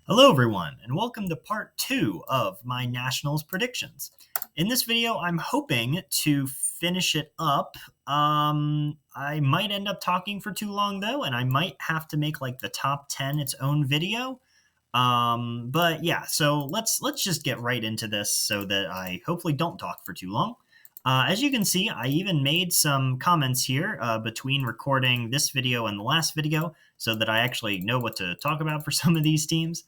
Hello, everyone, and welcome to part 2 of my Nationals predictions. In this video, I'm hoping to finish it up. I might end up talking for too long, though, and I might have to make like the top 10 its own video. But yeah, so let's just get right into this so that I hopefully don't talk for too long. As you can see, I even made some comments here between recording this video and the last video so that I actually know what to talk about for some of these teams.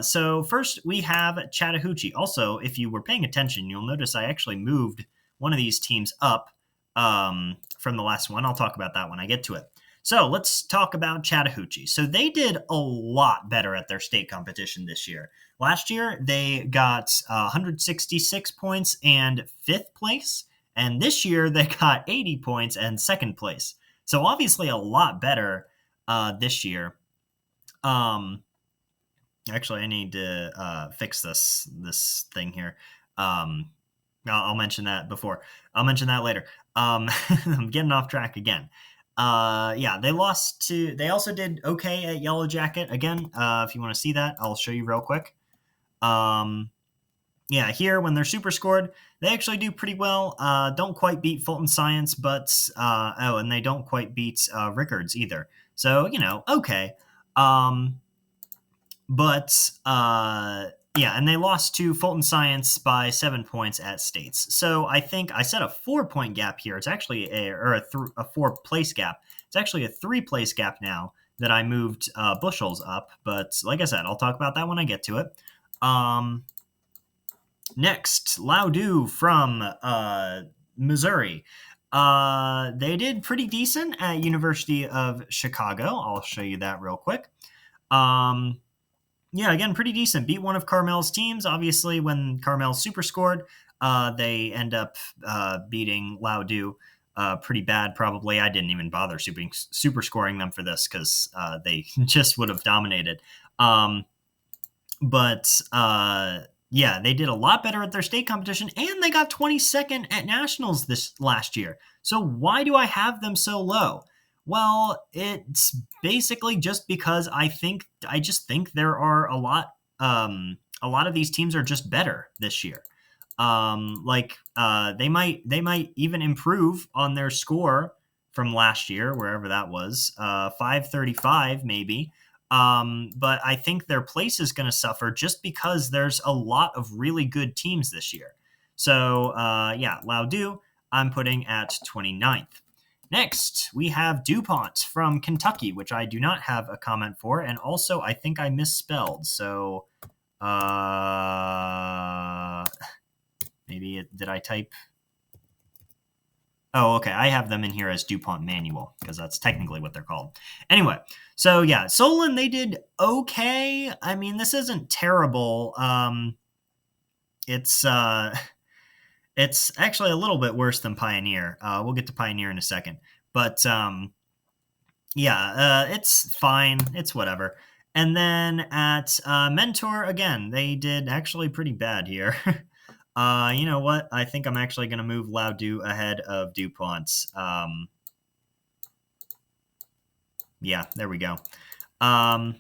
So first we have Chattahoochee. Also, if you were paying attention, you'll notice I actually moved one of these teams up from the last one. I'll talk about that when I get to it. So let's talk about Chattahoochee. So they did a lot better at their state competition this year. Last year, they got 166 points and fifth place. And this year, they got 80 points and second place. So obviously, a lot better this year. Actually, I need to fix this thing here. I'll mention that before. I'll mention that later. I'm getting off track again. Yeah, they lost to. They also did okay at Yellow Jacket again. If you want to see that, I'll show you real quick. Yeah, here when they're super scored, they actually do pretty well. Don't quite beat Fulton Science, but and they don't quite beat Rickards either. So okay. But yeah, and they lost to Fulton Science by 7 points at States. So I think I set a 4-point gap here. It's actually a 4-place gap. It's actually a 3-place gap now that I moved bushels up. But like I said, I'll talk about that when I get to it. Next, Loudoun from Missouri. They did pretty decent at University of Chicago. I'll show you that real quick. Yeah, again, pretty decent. Beat one of Carmel's teams. Obviously, when Carmel super scored, they end up beating Loudoun pretty bad, probably. I didn't even bother super scoring them for this because they just would have dominated. But yeah, they did a lot better at their state competition, and they got 22nd at nationals this last year. So why do I have them so low? Well, it's basically just because I just think there are a lot of these teams are just better this year. They might even improve on their score from last year, wherever that was, 535 maybe. But I think their place is going to suffer just because there's a lot of really good teams this year. So yeah, Loudoun, I'm putting at 29th. Next, we have DuPont from Kentucky, which I do not have a comment for, and also I think I misspelled. So maybe did I type? Oh, okay. I have them in here as DuPont Manual because that's technically what they're called. Anyway, so yeah, Solon, they did okay. I mean, this isn't terrible. It's actually a little bit worse than Pioneer. We'll get to Pioneer in a second. But yeah, it's fine. It's whatever. And then at Mentor, again, they did actually pretty bad here. You know what? I think I'm actually going to move Loudoun ahead of DuPont. Yeah, there we go.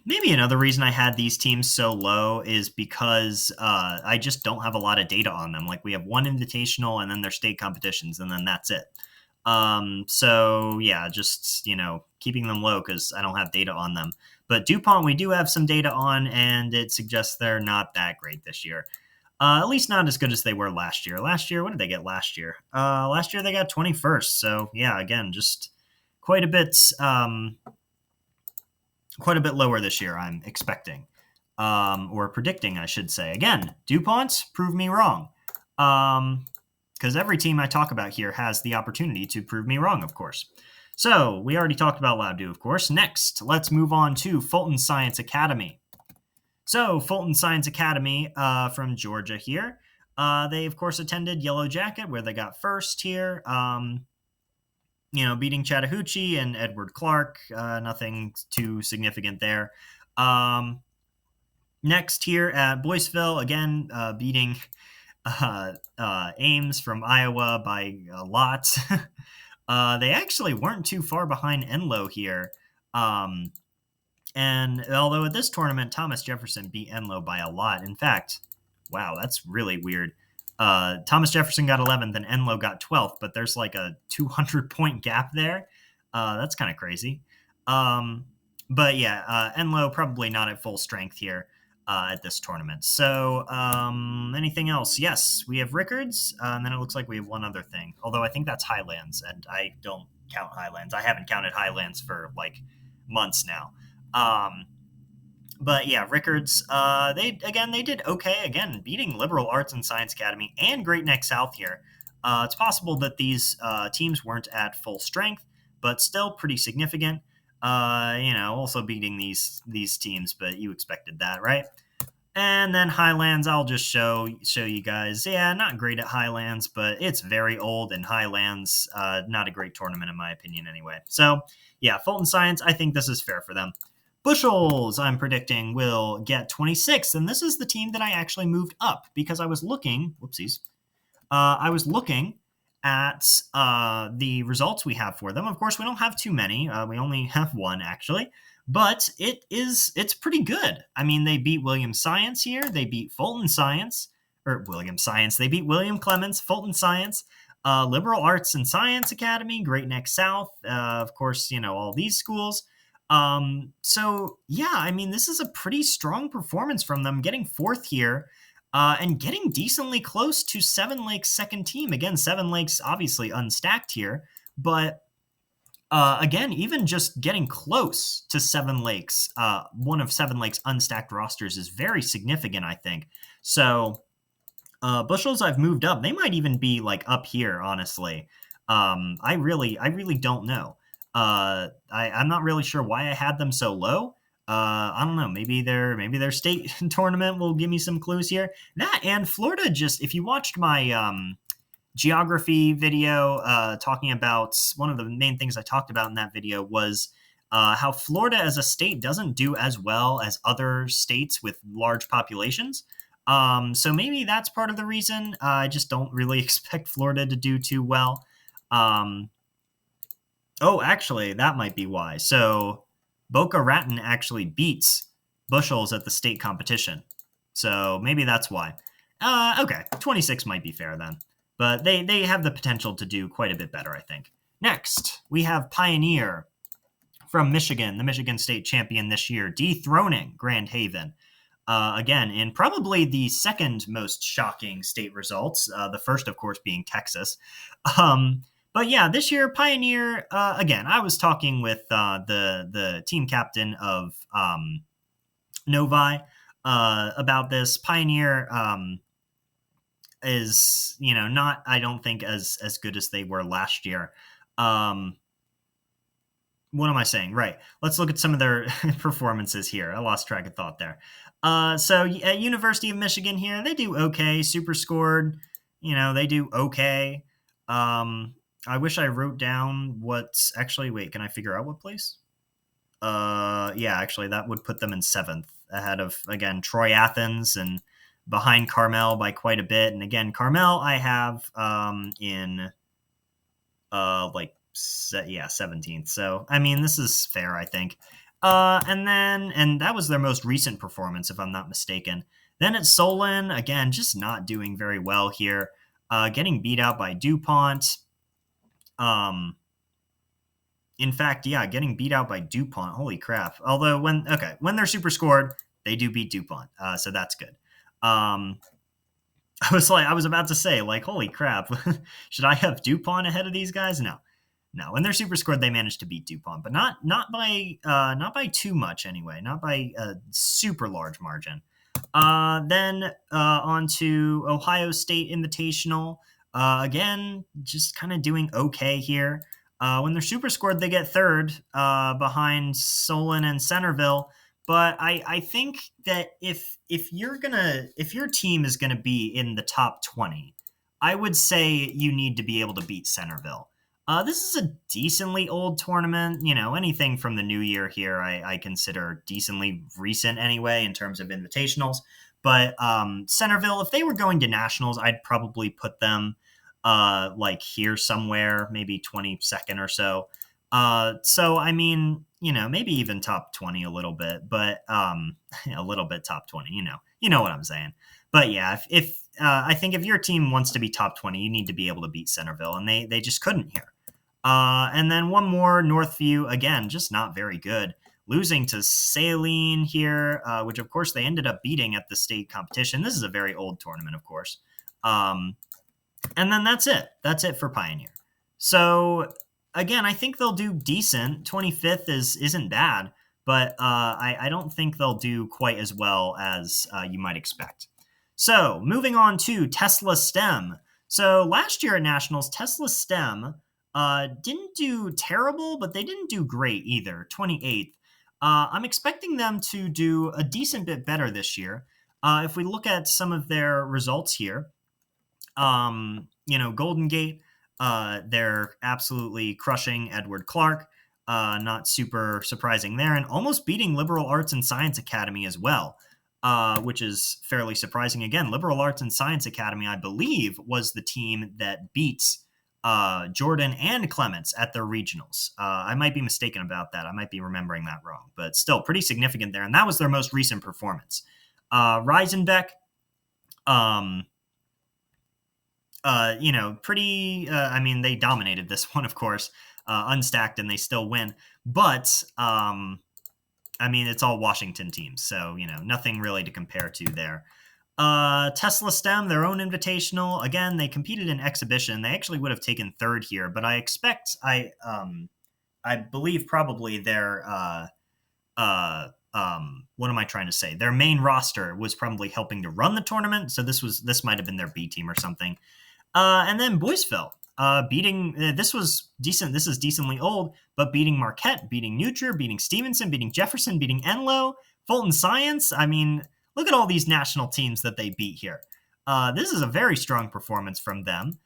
Maybe another reason I had these teams so low is because I just don't have a lot of data on them. Like we have one invitational and then their state competitions, and then that's it. So yeah, just keeping them low because I don't have data on them. But DuPont, we do have some data on, and it suggests they're not that great this year. At least not as good as they were last year. Last year, what did they get last year? Last year they got 21st. So yeah, again, just quite a bit lower this year, I'm expecting. Or predicting, I should say. Again, DuPont, prove me wrong. Because every team I talk about here has the opportunity to prove me wrong, of course. So, we already talked about Loudoun, of course. Next, let's move on to Fulton Science Academy. So, Fulton Science Academy from Georgia here. They, of course, attended Yellow Jacket, where they got first here. Beating Chattahoochee and Edward Clark. Nothing too significant there. Next here at Boyceville, again, beating Ames from Iowa by a lot. They actually weren't too far behind Enloe here. And although at this tournament, Thomas Jefferson beat Enloe by a lot. In fact, wow, that's really weird. Thomas Jefferson got 11th and Enloe got 12th, but there's like a 200-point gap there. That's kind of crazy. But yeah, Enloe probably not at full strength here at this tournament. So anything else? Yes, we have Rickards, and then it looks like we have one other thing. Although I think that's Highlands, and I don't count Highlands. I haven't counted Highlands for like months now. But yeah, Rickards, they did okay. Again, beating Liberal Arts and Science Academy and Great Neck South here. It's possible that these teams weren't at full strength, but still pretty significant. Also beating these teams, but you expected that, right? And then Highlands, I'll just show you guys. Yeah, not great at Highlands, but it's very old, and Highlands, not a great tournament in my opinion anyway. So yeah, Fulton Science, I think this is fair for them. Bushels, I'm predicting, will get 26th, and this is the team that I actually moved up because I was looking, whoopsies, I was looking at the results we have for them. Of course, we don't have too many. We only have one, actually, but it's pretty good. I mean, they beat William Science here. They beat Fulton Science, or William Science. They beat William Clements, Fulton Science, Liberal Arts and Science Academy, Great Neck South, of course, all these schools. So yeah, I mean, this is a pretty strong performance from them, getting fourth here, and getting decently close to Seven Lakes' second team. Again, Seven Lakes obviously unstacked here, but again, even just getting close to Seven Lakes, one of Seven Lakes' unstacked rosters is very significant, I think. So Bushels, I've moved up. They might even be like up here, honestly. I really don't know. I'm not really sure why I had them so low. I don't know. Maybe their state tournament will give me some clues here. That and Florida, just if you watched my geography video talking about, one of the main things I talked about in that video was how Florida as a state doesn't do as well as other states with large populations. So maybe that's part of the reason. I just don't really expect Florida to do too well. Oh, actually, that might be why. So Boca Raton actually beats Bushels at the state competition. So maybe that's why. Okay, 26 might be fair then. But they have the potential to do quite a bit better, I think. Next, we have Pioneer from Michigan, the Michigan State champion this year, dethroning Grand Haven. Again, in probably the second most shocking state results, the first, of course, being Texas. But yeah, this year, Pioneer, again, I was talking with the team captain of Novi about this. Pioneer is, not, I don't think, as good as they were last year. What am I saying? Right. Let's look at some of their performances here. I lost track of thought there. So at University of Michigan here, they do okay. Super scored, they do okay. I wish I wrote down what's actually, wait, can I figure out what place? Yeah, actually that would put them in 7th ahead of, again, Troy Athens and behind Carmel by quite a bit. And again, Carmel I have in 17th. So, I mean, this is fair, I think. And that was their most recent performance, if I'm not mistaken. Then at Solon, again, just not doing very well here. Getting beat out by DuPont. In fact, yeah, getting beat out by DuPont. Holy crap. Although when they're super scored, they do beat DuPont. So that's good. I was about to say, like, holy crap, should I have DuPont ahead of these guys? No. When they're super scored, they managed to beat DuPont, but not by too much anyway, not by a super large margin. Then on to Ohio State Invitational. Again, just kind of doing okay here. When they're super scored, they get third behind Solon and Centerville. But I think that if your team is gonna be in the top 20, I would say you need to be able to beat Centerville. This is a decently old tournament. Anything from the new year here, I consider decently recent anyway in terms of invitationals. But Centerville, if they were going to nationals, I'd probably put them like here somewhere, maybe 22nd or so. So I mean, maybe even top 20 a little bit, but a little bit top 20, you know what I'm saying. But yeah, if I think if your team wants to be top 20, you need to be able to beat Centerville, and they just couldn't here. And then one more, Northview, again, just not very good. Losing to Saline here, which of course they ended up beating at the state competition. This is a very old tournament, of course. And then that's it. That's it for Pioneer. So again, I think they'll do decent. 25th isn't bad, but I don't think they'll do quite as well as you might expect. So moving on to Tesla STEM. So last year at Nationals, Tesla STEM didn't do terrible, but they didn't do great either. 28th. I'm expecting them to do a decent bit better this year. If we look at some of their results here, Golden Gate, they're absolutely crushing Edward Clark. Not super surprising there, and almost beating Liberal Arts and Science Academy as well, which is fairly surprising. Again, Liberal Arts and Science Academy, I believe, was the team that beats Jordan and Clements at their regionals. I might be mistaken about that. I might be remembering that wrong, but still pretty significant there, and that was their most recent performance. Reisenbeck, pretty, they dominated this one, of course, unstacked, and they still win. But, it's all Washington teams, so, nothing really to compare to there. Tesla STEM, their own invitational. Again, they competed in exhibition. They actually would have taken third here, but I believe probably their, what am I trying to say? Their main roster was probably helping to run the tournament, so this might have been their B team or something. And then Boyceville, beating, this was decent. This is decently old, but beating Marquette, beating Nutria, beating Stevenson, beating Jefferson, beating Enloe, Fulton Science. I mean, look at all these national teams that they beat here. This is a very strong performance from them.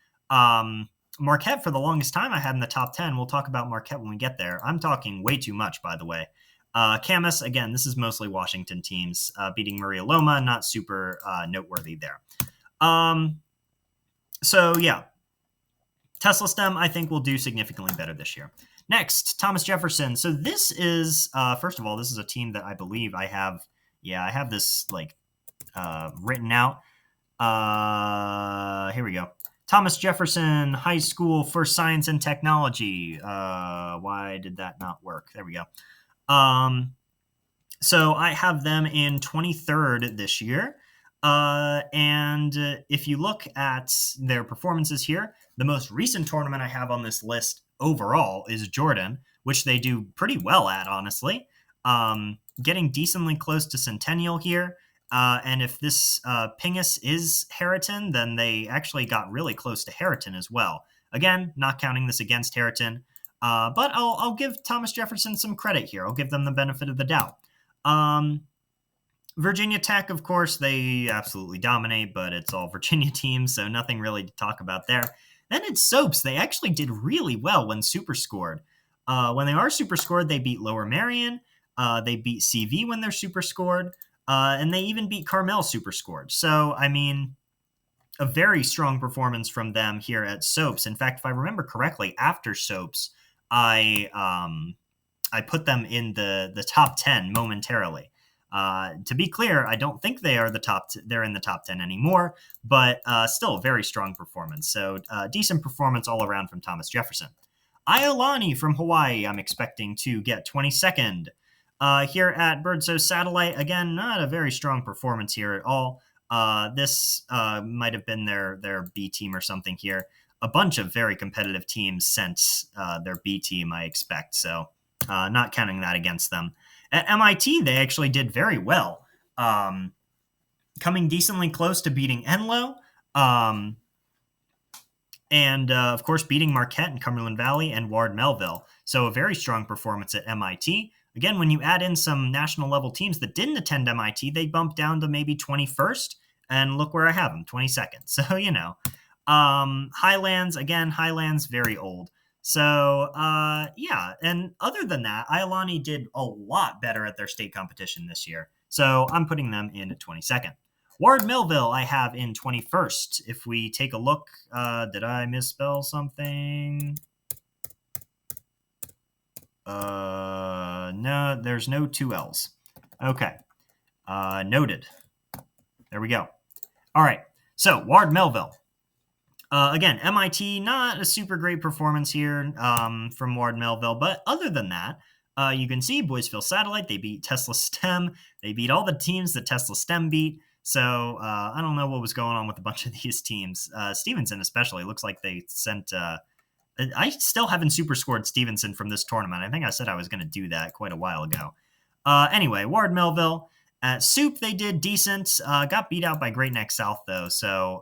Marquette, for the longest time, I had in the top 10. We'll talk about Marquette when we get there. I'm talking way too much, by the way. Camas, again, this is mostly Washington teams, beating Maria Loma, not super noteworthy there. So, yeah, Tesla STEM, I think, will do significantly better this year. Next, Thomas Jefferson. So this is, first of all, this is a team that I believe I have this, written out. Here we go. Thomas Jefferson High School for Science and Technology. Why did that not work? There we go. So I have them in 23rd this year. And if you look at their performances here, the most recent tournament I have on this list overall is Jordan, which they do pretty well at, honestly. Getting decently close to Centennial here. And if this Pingus is Harriton, then they actually got really close to Harriton as well. Again, not counting this against Harriton. But I'll give Thomas Jefferson some credit here. I'll give them the benefit of the doubt. Virginia Tech, of course, they absolutely dominate, but it's all Virginia teams, so nothing really to talk about there. Then it's Soaps. They actually did really well when super scored. When they are super scored, they beat Lower Marion. They beat CV when they're super scored. And they even beat Carmel super scored. So, a very strong performance from them here at Soaps. In fact, if I remember correctly, after Soaps, I put them in the top 10 momentarily. To be clear, I don't think they are they're in the top 10 anymore, but still a very strong performance. So decent performance all around from Thomas Jefferson. Iolani from Hawaii, I'm expecting to get 22nd. Here at Birdso Satellite, again, not a very strong performance here at all. This might have been their B team or something here. A bunch of very competitive teams sent their B team, I expect, so not counting that against them. At MIT, they actually did very well, coming decently close to beating Enloe, and, of course, beating Marquette and Cumberland Valley and Ward Melville. So a very strong performance at MIT. Again, when you add in some national-level teams that didn't attend MIT, they bumped down to maybe 21st, and look where I have them, 22nd. So, Highlands, again, Highlands, very old. So, yeah, and other than that, Iolani did a lot better at their state competition this year. So I'm putting them in at 22nd. Ward Melville I have in 21st. If we take a look, did I misspell something? No, there's no two L's. Okay. Noted. There we go. All right. So Ward Melville. Again, MIT, not a super great performance here from Ward Melville, but other than that, you can see Boysville Satellite, they beat Tesla STEM. They beat all the teams that Tesla STEM beat. So I don't know what was going on with a bunch of these teams. Stevenson especially, looks like they sent... I still haven't super scored Stevenson from this tournament. I think I said I was going to do that quite a while ago. Anyway, Ward Melville. At Soup, they did decent. Got beat out by Great Neck South, though, so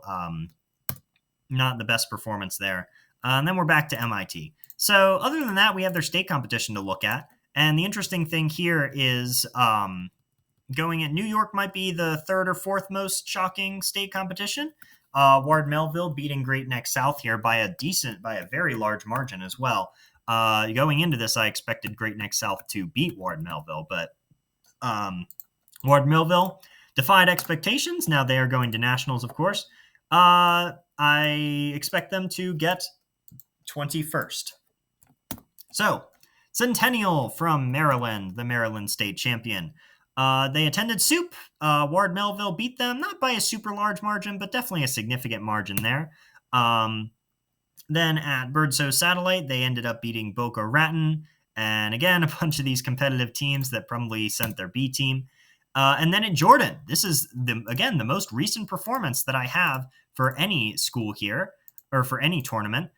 not the best performance there. And then we're back to MIT. So other than that, we have their state competition to look at. And the interesting thing here is going at New York might be the third or fourth most shocking state competition. Ward Melville beating Great Neck South here by a very large margin as well. Going into this, I expected Great Neck South to beat Ward Melville, but Ward Melville defied expectations. Now they are going to nationals, of course. I expect them to get 21st. So, Centennial from Maryland, the Maryland state champion. They attended Soup. Ward Melville beat them, not by a super large margin, but definitely a significant margin there. Then at Birdso Satellite, they ended up beating Boca Raton. And again, a bunch of these competitive teams that probably sent their B team. And then at Jordan, this is, the most recent performance that I have for any school here, or for any tournament.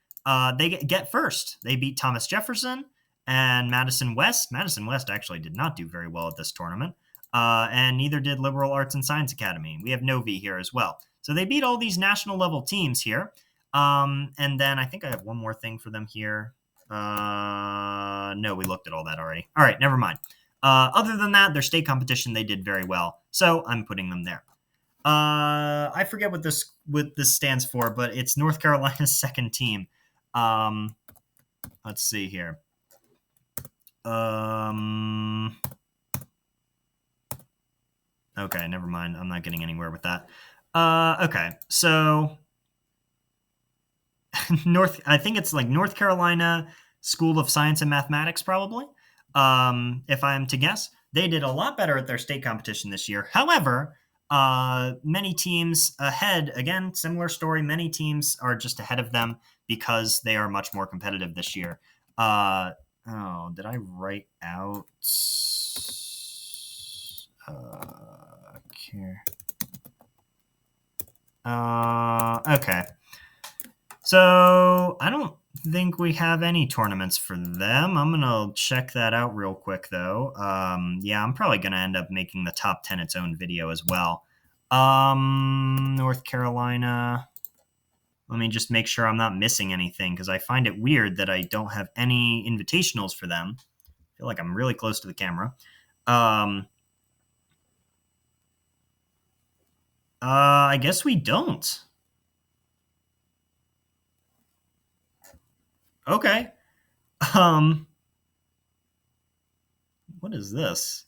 They get first. They beat Thomas Jefferson and Madison West. Madison West actually did not do very well at this tournament. And neither did Liberal Arts and Science Academy. We have Novi here as well. So they beat all these national level teams here. And then I think I have one more thing for them here. No, we looked at all that already. All right, never mind. Other than that, their state competition, they did very well. So I'm putting them there. I forget what this stands for, but it's North Carolina's second team. Let's see here. Okay, never mind. I'm not getting anywhere with that. Okay, so I think it's like North Carolina School of Science and Mathematics, probably. If I'm to guess, they did a lot better at their state competition this year. However, many teams ahead, again, similar story. Many teams are just ahead of them because they are much more competitive this year. Did I write out? Okay. So I don't think we have any tournaments for them. I'm going to check that out real quick, though. Yeah, I'm probably going to end up making the top 10 its own video as well. North Carolina. Let me just make sure I'm not missing anything, because I find it weird that I don't have any invitationals for them. I feel like I'm really close to the camera. I guess we don't. Okay. What is this?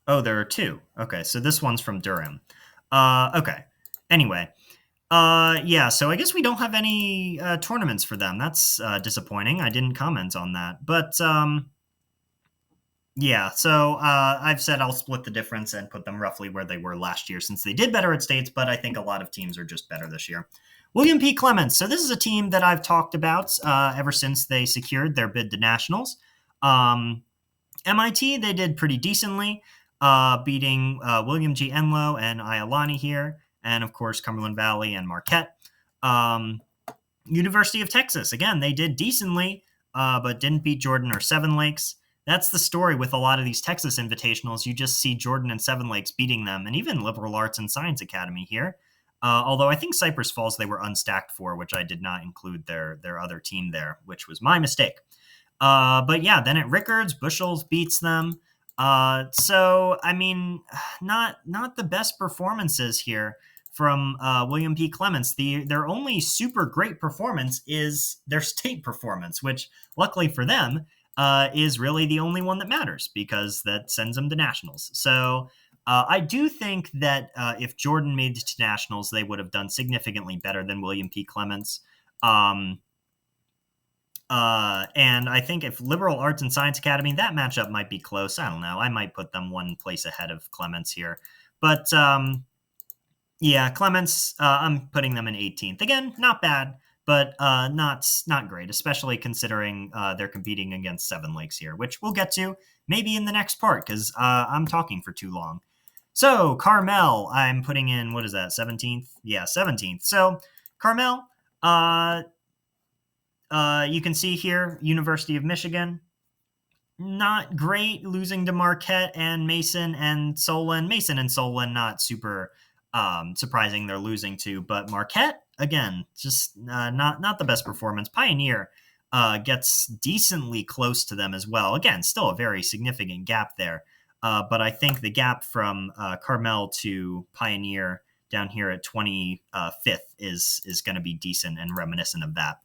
Oh, there are two. Okay, so this one's from Durham. Okay. Anyway. Yeah, so I guess we don't have any tournaments for them. That's disappointing. I didn't comment on that. But, yeah, so I've said I'll split the difference and put them roughly where they were last year, since they did better at states, but I think a lot of teams are just better this year. William P. Clements. So this is a team that I've talked about ever since they secured their bid to nationals. MIT, they did pretty decently, beating William G. Enloe and Iolani here, and of course Cumberland Valley and Marquette. University of Texas, again, they did decently, but didn't beat Jordan or Seven Lakes. That's the story with a lot of these Texas invitationals. You just see Jordan and Seven Lakes beating them, and even Liberal Arts and Science Academy here. Although I think Cypress Falls they were unstacked for, which I did not include their other team there, which was my mistake. But yeah, then at Rickards, Bushels beats them. So, I mean, not the best performances here from William P. Clements. Their only super great performance is their state performance, which luckily for them is really the only one that matters, because that sends them to nationals. So I do think that if Jordan made it to nationals, they would have done significantly better than William P. Clements. And I think if Liberal Arts and Science Academy, that matchup might be close. I don't know. I might put them one place ahead of Clements here. But yeah, Clements, I'm putting them in 18th. Again, not bad, but not great, especially considering they're competing against Seven Lakes here, which we'll get to maybe in the next part because I'm talking for too long. So Carmel, I'm putting in, what is that, 17th? Yeah, 17th. So Carmel, you can see here, University of Michigan, not great, losing to Marquette and Mason and Solon. Mason and Solon, not super surprising they're losing to, but Marquette, again, just not the best performance. Pioneer gets decently close to them as well. Again, still a very significant gap there. But I think the gap from Carmel to Pioneer down here at 25th is going to be decent and reminiscent of that.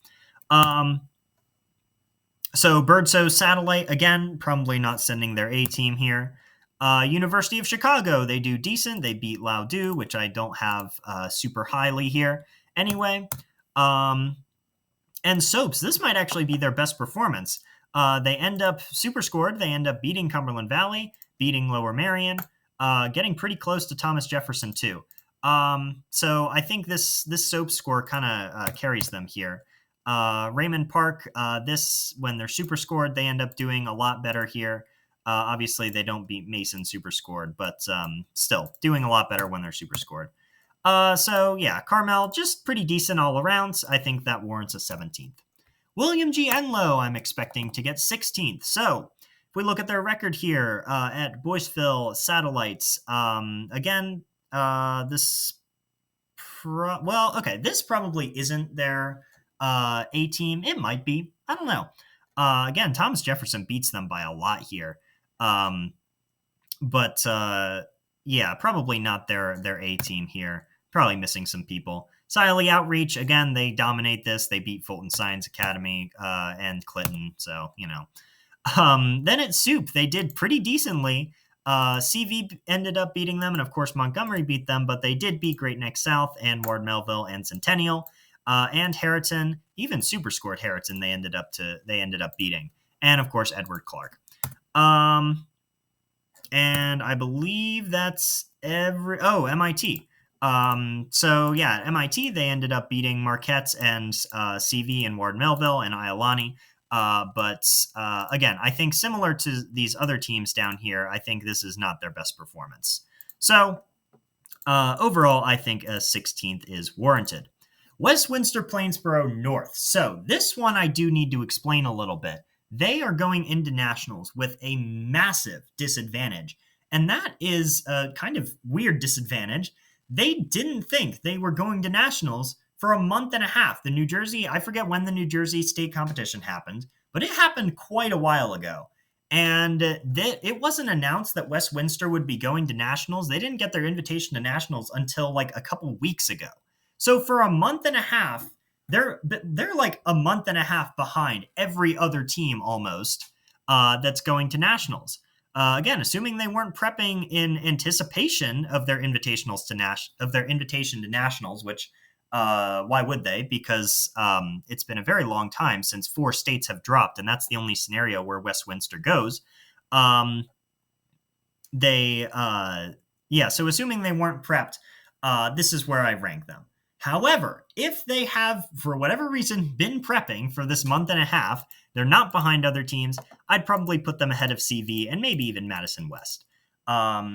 So Birdso Satellite, again, probably not sending their A team here. University of Chicago, they do decent. They beat Ladue, which I don't have super highly here. Anyway, and Soaps, this might actually be their best performance. They end up super scored. They end up beating Cumberland Valley, beating Lower Marion, getting pretty close to Thomas Jefferson too. So I think this Soaps score kind of carries them here. Raymond Park, this, when they're super scored, they end up doing a lot better here. Obviously, they don't beat Mason super scored, but still doing a lot better when they're super scored. So yeah, Carmel, just pretty decent all around. I think that warrants a 17th. William G. Enloe, I'm expecting to get 16th. So if we look at their record here at Boyceville Satellites, again, this probably isn't their A team. It might be. I don't know. Again, Thomas Jefferson beats them by a lot here. But yeah, probably not their A team here. Probably missing some people. Siley Outreach, again, they dominate this. They beat Fulton Science Academy and Clinton. So, you know. Then at Soup, they did pretty decently. CV ended up beating them, and of course Montgomery beat them, but they did beat Great Neck South and Ward Melville and Centennial. And Harriton, even super scored Harriton, they ended up beating. And of course Edward Clark. And I believe that's MIT. So yeah, MIT, they ended up beating Marquette and CV and Ward Melville and Iolani. But again, I think similar to these other teams down here, I think this is not their best performance. So overall, I think a 16th is warranted. Westminster Plainsboro North. So this one I do need to explain a little bit. They are going into nationals with a massive disadvantage. And that is a kind of weird disadvantage. They didn't think they were going to nationals for a month and a half. I forget when the New Jersey state competition happened, but it happened quite a while ago. And it wasn't announced that Westminster would be going to nationals. They didn't get their invitation to nationals until like a couple weeks ago. So for a month and a half, they're like a month and a half behind every other team almost that's going to nationals. Again, assuming they weren't prepping in anticipation of their invitation to nationals, which why would they? Because it's been a very long time since 4 states have dropped, and that's the only scenario where Westminster goes. So assuming they weren't prepped, this is where I rank them. However, if they have, for whatever reason, been prepping for this month and a half, they're not behind other teams, I'd probably put them ahead of CV and maybe even Madison West.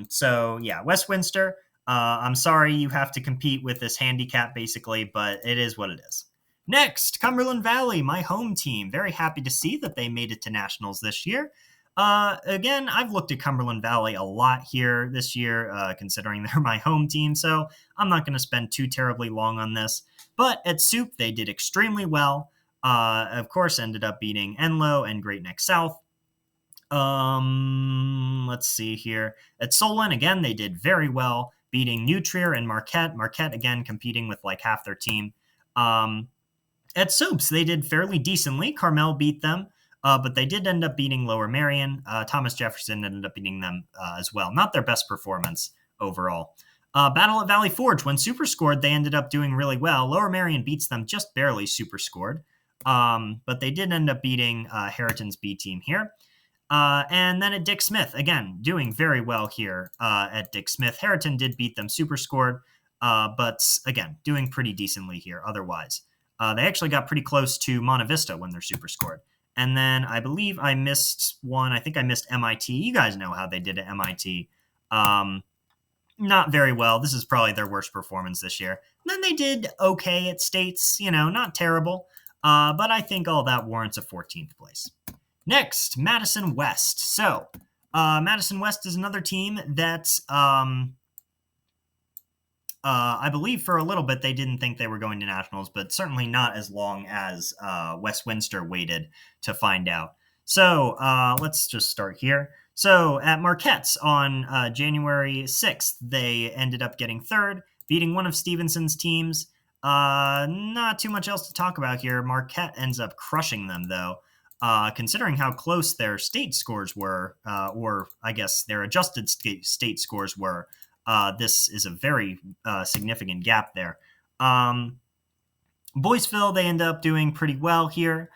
So yeah, Westminster, I'm sorry you have to compete with this handicap basically, but it is what it is. Next, Cumberland Valley, my home team. Very happy to see that they made it to nationals this year. Again, I've looked at Cumberland Valley a lot here this year, considering they're my home team, so I'm not going to spend too terribly long on this. But at Soup, they did extremely well. Of course, ended up beating Enloe and Great Neck South. Let's see here. At Solon, again, they did very well, beating New Trier and Marquette. Marquette, again, competing with like half their team. At Soups, they did fairly decently. Carmel beat them. But they did end up beating Lower Marion. Thomas Jefferson ended up beating them as well. Not their best performance overall. Battle at Valley Forge, when super scored, they ended up doing really well. Lower Marion beats them just barely super scored. But they did end up beating Harriton's B team here. And then at Dick Smith, again, doing very well here at Dick Smith. Harriton did beat them, super scored, but again, doing pretty decently here otherwise. They actually got pretty close to Monte Vista when they're super scored. And then I believe I missed one. I think I missed MIT. You guys know how they did at MIT. Not very well. This is probably their worst performance this year. And then they did okay at States, not terrible. But I think all that warrants a 14th place. Next, Madison West. So, Madison West is another team that I believe for a little bit they didn't think they were going to nationals, but certainly not as long as Westminster waited to find out. So, let's just start here. So, at Marquette's on January 6th, they ended up getting third, beating one of Stevenson's teams. Not too much else to talk about here. Marquette ends up crushing them, though. Considering how close their state scores were, or I guess their adjusted state scores were, this is a very significant gap there. Boyceville, they end up doing pretty well here,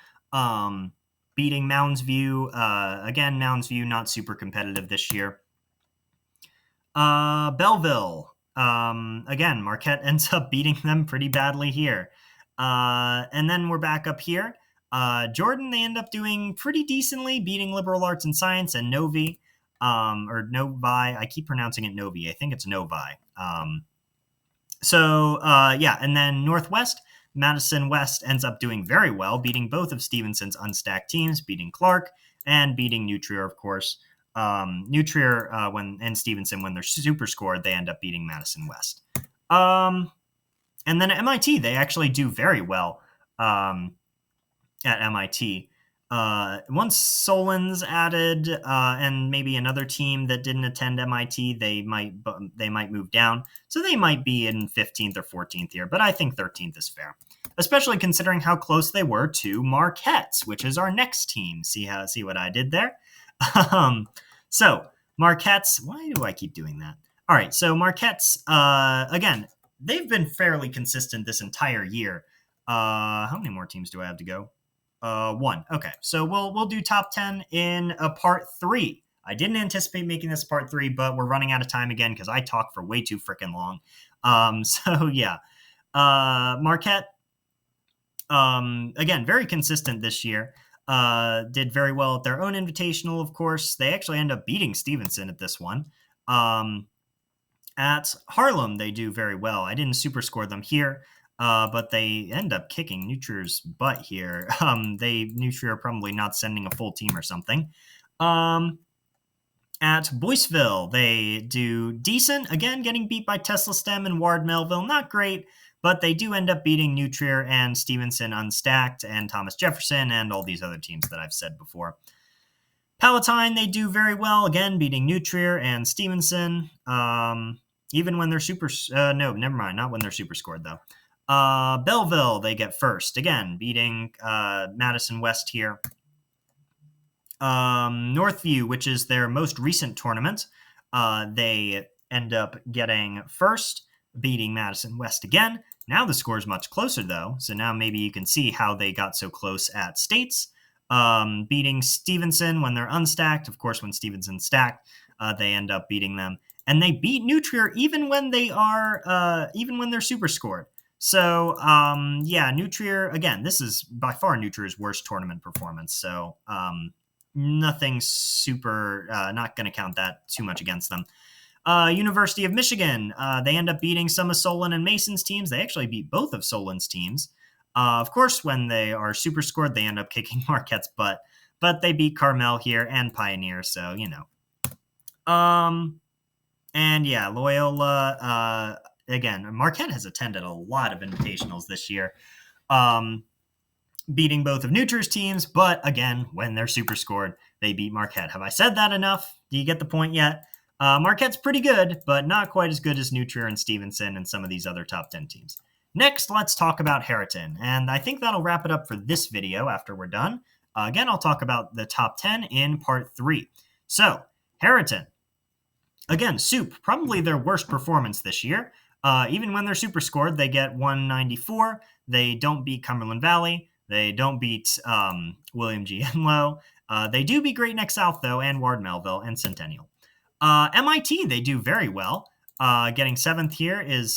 beating Mounds View. Again, Mounds View not super competitive this year. Belleville, again, Marquette ends up beating them pretty badly here. And then we're back up here. Jordan, they end up doing pretty decently, beating Liberal Arts and Science and Novi, or Novi. I keep pronouncing it Novi. I think it's Novi. Yeah, and then Northwest, Madison West ends up doing very well, beating both of Stevenson's unstacked teams, beating Clark and beating New Trier, of course. New Trier and Stevenson, when they're super scored, they end up beating Madison West. And then at MIT, they actually do very well. At MIT. Once Solon's added, and maybe another team that didn't attend MIT, they might move down. So they might be in 15th or 14th here, but I think 13th is fair, especially considering how close they were to Marquette's, which is our next team. See what I did there? So Marquette's, why do I keep doing that? All right, so Marquette's, again, they've been fairly consistent this entire year. How many more teams do I have to go? One. Okay, so we'll do top 10 in a part 3. I didn't anticipate making this part 3, but we're running out of time again because I talk for way too freaking long. So yeah, Marquette, again, very consistent this year. Did very well at their own invitational, of course. They actually end up beating Stevenson at this one. At Harlem, they do very well. I didn't super score them here. But they end up kicking New Trier's butt here. New Trier are probably not sending a full team or something. At Boyceville, they do decent. Again, getting beat by Tesla STEM and Ward Melville. Not great, but they do end up beating New Trier and Stevenson unstacked and Thomas Jefferson and all these other teams that I've said before. Palatine, they do very well. Again, beating New Trier and Stevenson. Even when they're super... no, never mind. Not when they're super scored, though. Belleville, they get first. Again, beating Madison West here. Northview, which is their most recent tournament, they end up getting first, beating Madison West again. Now the score is much closer, though, so now maybe you can see how they got so close at States. Beating Stevenson when they're unstacked. Of course, when Stevenson's stacked, they end up beating them. And they beat New Trier even when they're super scored. So, yeah, New Trier, again, this is by far New Trier's worst tournament performance. So, nothing super, not going to count that too much against them. University of Michigan, they end up beating some of Solon and Mason's teams. They actually beat both of Solon's teams. Of course, when they are super scored, they end up kicking Marquette's butt. But they beat Carmel here and Pioneer, so, And, yeah, Loyola... Again, Marquette has attended a lot of invitationals this year, beating both of New Trier's teams, but again, when they're super scored, they beat Marquette. Have I said that enough? Do you get the point yet? Marquette's pretty good, but not quite as good as New Trier and Stevenson and some of these other top 10 teams. Next, let's talk about Harriton, and I think that'll wrap it up for this video after we're done. Again, I'll talk about the top 10 in part 3. So, Harriton. Again, Soup, probably their worst performance this year. Even when they're super scored, they get 194. They don't beat Cumberland Valley. They don't beat William G. Enlow. They do beat Great Neck South, though, and Ward Melville and Centennial. MIT, they do very well. Getting 7th here is